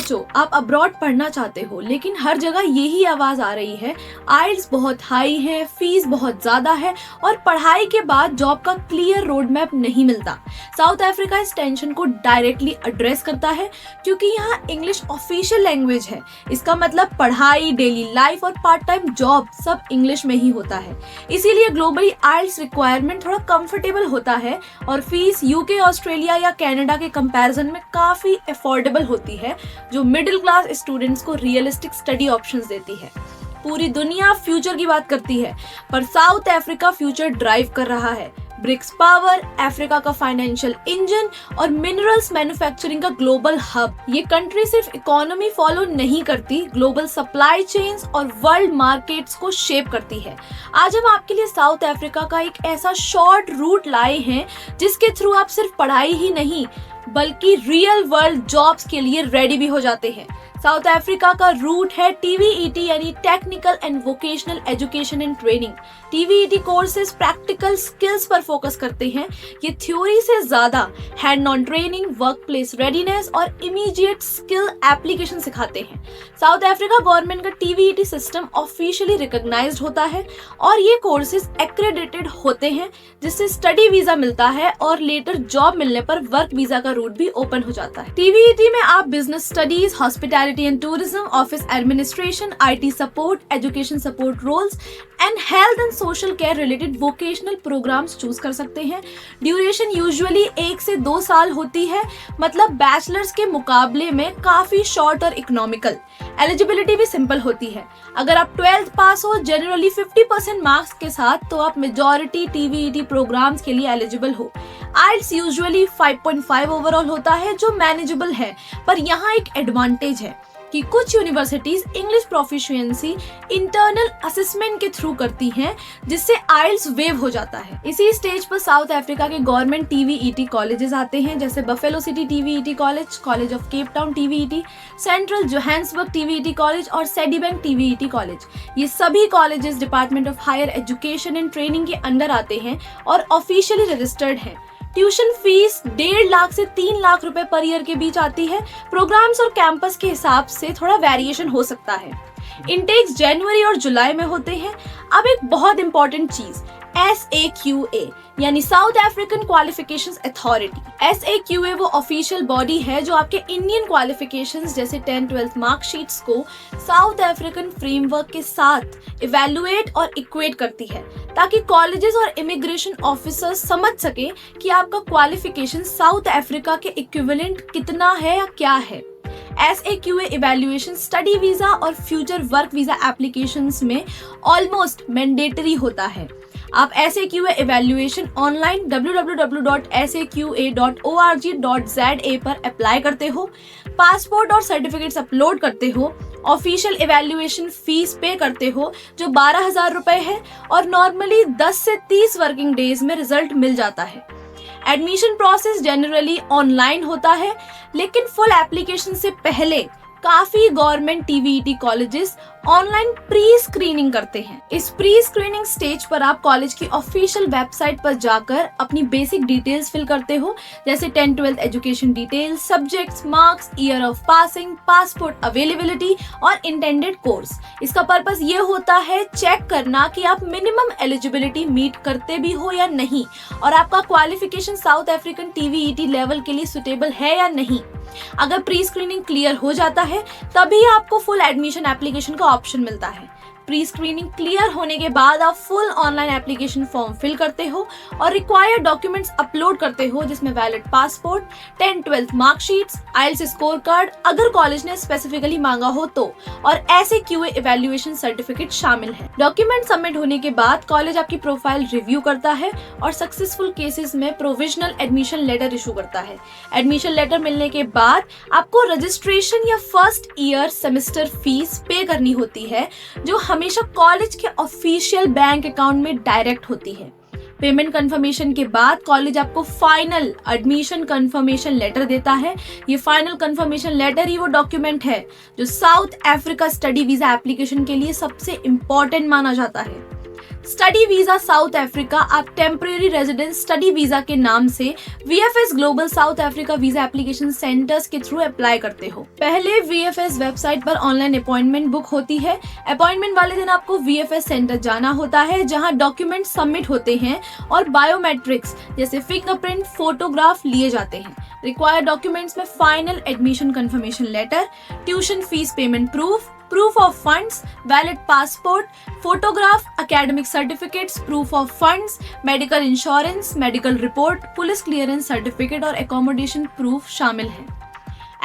सोचो आप अब्रॉड पढ़ना चाहते हो, लेकिन हर जगह यही आवाज आ रही है, आइल्स बहुत हाई है, फीस बहुत ज्यादा है और पढ़ाई के बाद जॉब का क्लियर रोड मैप नहीं मिलता। साउथ अफ्रीका इस टेंशन को डायरेक्टली एड्रेस करता है, क्योंकि यहाँ इंग्लिश ऑफिशियल लैंग्वेज है। इसका मतलब पढ़ाई, डेली लाइफ और पार्ट टाइम जॉब सब इंग्लिश में ही होता है। इसीलिए ग्लोबली आइल्स रिक्वायरमेंट थोड़ा कंफर्टेबल होता है और फीस यूके, ऑस्ट्रेलिया या कनाडा के कंपैरिजन में काफी अफोर्डेबल होती है, जो मिडिल क्लास स्टूडेंट्स को रियलिस्टिक स्टडी ऑप्शंस देती है। पूरी दुनिया फ्यूचर की बात करती है, पर साउथ अफ्रीका फ्यूचर ड्राइव कर रहा है। ब्रिक्स पावर, अफ्रीका का फाइनेंशियल इंजन और मिनरल्स मैन्युफैक्चरिंग का ग्लोबल हब। ये कंट्री सिर्फ इकोनॉमी फॉलो नहीं करती, ग्लोबल सप्लाई चेन्स और वर्ल्ड मार्केट्स को शेप करती है। आज हम आपके लिए साउथ अफ्रीका का एक ऐसा शॉर्ट रूट लाए हैं जिसके थ्रू आप सिर्फ पढ़ाई ही नहीं बल्कि रियल वर्ल्ड जॉब्स के लिए रेडी भी हो जाते हैं। साउथ अफ्रीका का रूट है टीवीईटी यानी technical and vocational education and training. TVET courses practical skills पर फोकस करते हैं। ये थ्योरी से ज्यादा hand on training, work place readiness और इमीडिएट स्किल एप्लीकेशन सिखाते हैं। साउथ अफ्रीका गवर्नमेंट का टीवीईटी सिस्टम ऑफिशियली रिकॉग्नाइज्ड होता है और ये कोर्सेज एक्रेडिटेड होते हैं, जिससे स्टडी वीजा मिलता है और लेटर जॉब मिलने पर वर्क वीजा का रूट भी ओपन हो जाता है। टीवीईटी में आप business studies, hospitality and tourism, office administration, IT support, education support roles and health and social care related vocational programmes choose कर सकते हैं। ड्यूरेशन यूजुअली 1 से 2 साल होती है, मतलब बैचलर्स के मुकाबले में काफी शॉर्ट और इकोनॉमिकल। एलिजिबिलिटी भी सिंपल होती है। अगर आप 12th पास हो जनरली 50% मार्क्स के साथ, तो आप मेजॉरिटी टीवीईटी प्रोग्राम्स के लिए एलिजिबल हो। आइल्स यूजुअली 5.5 ओवरऑल होता है, जो मैनेजेबल है, पर यहाँ एक एडवांटेज है कि कुछ universities English proficiency internal assessment के थ्रू करती हैं, जिससे आइल्स वेव हो जाता है। इसी स्टेज पर साउथ अफ्रीका के गवर्नमेंट टीवीईटी कॉलेजेस आते हैं, जैसे Buffalo City TVET College, College of Cape Town TVET, Central Johannesburg TVET College और सेडिबैंक टीवीईटी कॉलेज। ये सभी colleges department of higher education and training के अंडर आते हैं और ऑफिशियली रजिस्टर्ड हैं। ट्यूशन फीस 1.5 लाख से 3 लाख रुपए पर ईयर के बीच आती है। प्रोग्राम्स और कैंपस के हिसाब से थोड़ा वेरिएशन हो सकता है। इंटेक्स जनवरी और जुलाई में होते हैं। अब एक बहुत इंपॉर्टेंट चीज, SAQA यानी south African qualifications authority. SAQA वो ऑफिशियल बॉडी है जो आपके इंडियन क्वालिफिकेशंस जैसे 10th-12th मार्कशीट्स को साउथ अफ्रीकन फ्रेमवर्क के साथ इवैल्यूएट और इक्वेट करती है, ताकि कॉलेजेस और इमिग्रेशन ऑफिसर्स समझ सके कि आपका क्वालिफिकेशन साउथ अफ्रीका के इक्विवेलेंट कितना है या क्या है। SAQA इवैल्यूएशन स्टडी वीजा और फ्यूचर वर्क वीजा एप्लीकेशंस में ऑलमोस्ट मैंडेटरी होता है। आप SAQA इवैल्यूएशन ऑनलाइन www.saqa.org.za पर अप्लाई करते हो, पासपोर्ट और सर्टिफिकेट्स अपलोड करते हो, ऑफिशियल इवैल्यूएशन फीस पे करते हो जो 12,000 रुपए है और नॉर्मली 10 से 30 वर्किंग डेज में रिजल्ट मिल जाता है। एडमिशन प्रोसेस जनरली ऑनलाइन होता है, लेकिन फुल एप्लीकेशन से पहले काफी government TVET colleges online pre screening करते हैं। इस प्री स्क्रीनिंग स्टेज पर आप कॉलेज की ऑफिशियल वेबसाइट पर जाकर अपनी बेसिक डिटेल्स फिल करते हो, जैसे 10th-12th education details, subjects, marks, year of passing, passport availability और इंटेंडेड कोर्स। इसका पर्पस ये होता है चेक करना कि आप मिनिमम एलिजिबिलिटी मीट करते भी हो या नहीं, और आपका qualification south African TVET level के लिए सुटेबल है या नहीं। अगर प्री स्क्रीनिंग क्लियर हो जाता है, तभी आपको फुल एडमिशन एप्लीकेशन का ऑप्शन मिलता है। प्री स्क्रीनिंग क्लियर होने के बाद आप full online application form fill करते हो और रिक्वायर्ड डॉक्यूमेंट्स अपलोड करते हो, जिसमें valid passport, 10th-12th marksheets, IELTS score card अगर कॉलेज ने स्पेसिफिकली मांगा हो तो, और SAQA इवैल्यूएशन सर्टिफिकेट शामिल है। डॉक्यूमेंट सबमिट होने के बाद कॉलेज आपकी प्रोफाइल रिव्यू करता है और सक्सेसफुल केसेस में प्रोविजनल एडमिशन लेटर इशू करता है। एडमिशन लेटर मिलने के बाद आपको रजिस्ट्रेशन या फर्स्ट ईयर सेमेस्टर फीस पे करनी होती है, जो हमेशा कॉलेज के ऑफिशियल बैंक अकाउंट में डायरेक्ट होती है। पेमेंट कंफर्मेशन के बाद कॉलेज आपको फाइनल एडमिशन कंफर्मेशन लेटर देता है। ये फाइनल कंफर्मेशन लेटर ही वो डॉक्यूमेंट है जो south Africa study visa application के लिए सबसे इम्पोर्टेंट माना जाता है। स्टडी वीजा साउथ अफ्रीका आप टेम्परेरी रेजिडेंस स्टडी वीजा के नाम से VFS global south Africa visa application centres के थ्रू अप्लाई करते हो। पहले VFS वेबसाइट पर ऑनलाइन अपॉइंटमेंट बुक होती है। अपॉइंटमेंट वाले दिन आपको VFS सेंटर जाना होता है, जहां डॉक्यूमेंट सबमिट होते हैं और बायोमेट्रिक्स जैसे फिंगरप्रिंट, फोटोग्राफ लिए जाते हैं। रिक्वायर्ड डॉक्यूमेंट्स में final admission confirmation letter, tuition fees payment proof of funds, valid passport, photograph, academic certificates, proof of funds, medical insurance, medical report, police clearance certificate और accommodation proof शामिल है।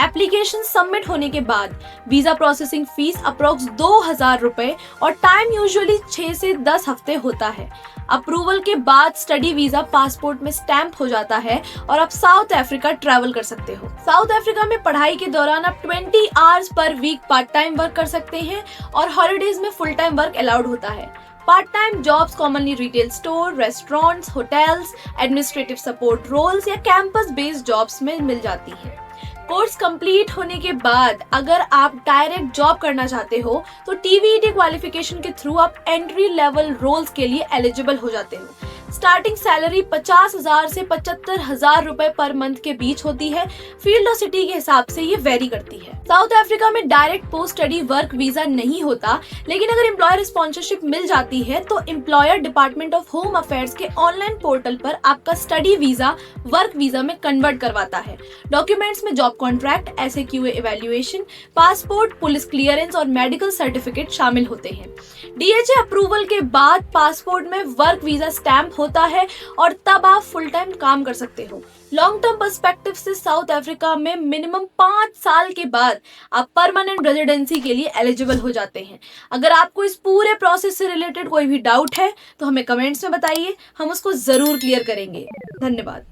Application submit होने के बाद visa processing fees approx 2000 रुपए और time usually 6 से 10 हफ्ते होता है। अप्रूवल के बाद स्टडी वीजा पासपोर्ट में स्टैंप हो जाता है और आप साउथ अफ्रीका ट्रैवल कर सकते हो। साउथ अफ्रीका में पढ़ाई के दौरान आप 20 hours per week part time work कर सकते हैं और हॉलीडेज में फुल टाइम वर्क अलाउड होता है। Part time jobs commonly retail store, restaurants, hotels, administrative support roles या कैंपस बेस्ड जॉब्स में मिल जाती है। कोर्स कंप्लीट होने के बाद अगर आप डायरेक्ट जॉब करना चाहते हो तो TVET क्वालिफिकेशन के थ्रू आप एंट्री लेवल रोल्स के लिए एलिजिबल हो जाते हो। स्टार्टिंग सैलरी 50,000 से 75,000 रुपए पर मंथ के बीच होती है। फील्ड और सिटी के हिसाब से ये वेरी करती है। साउथ अफ्रीका में direct post study work visa नहीं होता, लेकिन अगर एम्प्लॉयर स्पॉन्सरशिप मिल जाती है तो employer department of home affairs के ऑनलाइन पोर्टल पर आपका स्टडी वीजा वर्क वीजा में कन्वर्ट करवाता है। डॉक्यूमेंट्स में job contract, SAQA evaluation, passport, police clearance और मेडिकल सर्टिफिकेट शामिल होते हैं। DHA अप्रूवल के बाद पासपोर्ट में वर्क वीजा स्टैंप होता है और तब आप फुल टाइम काम कर सकते हो। लॉन्ग टर्म पर्सपेक्टिव से साउथ अफ्रीका में मिनिमम 5 साल के बाद आप परमानेंट रेजिडेंसी के लिए एलिजिबल हो जाते हैं। अगर आपको इस पूरे प्रोसेस से रिलेटेड कोई भी डाउट है तो हमें कमेंट्स में बताइए, हम उसको जरूर क्लियर करेंगे। धन्यवाद।